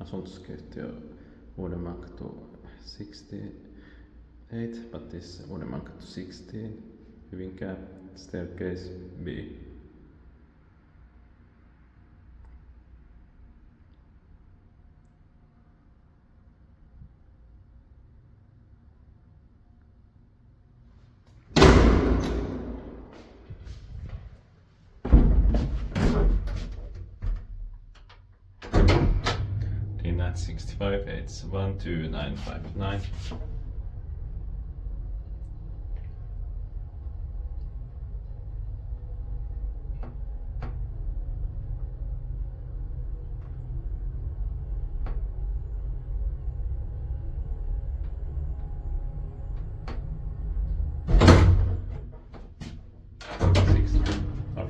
asuntoskeittiö Uudenmaankatu 68, but this Uudenmaankatu 16, Hyvinkää, staircase B. At 65, it's 12959.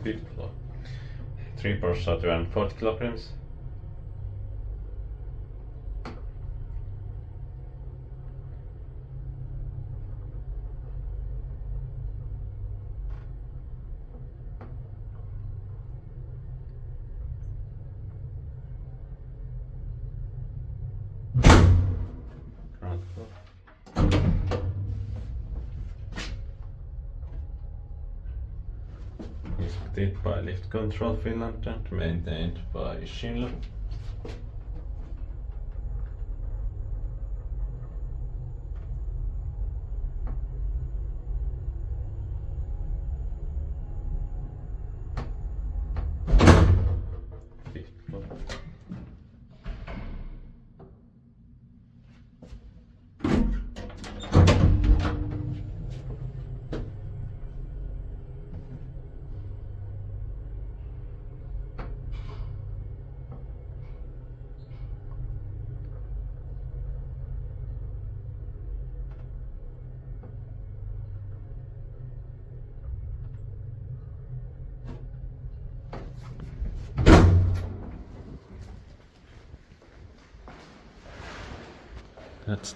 Fifth floor. 3 purse are 240 kilograms. Inspected by Lift Control Finland and maintained by Shinlo. Fifth floor. That's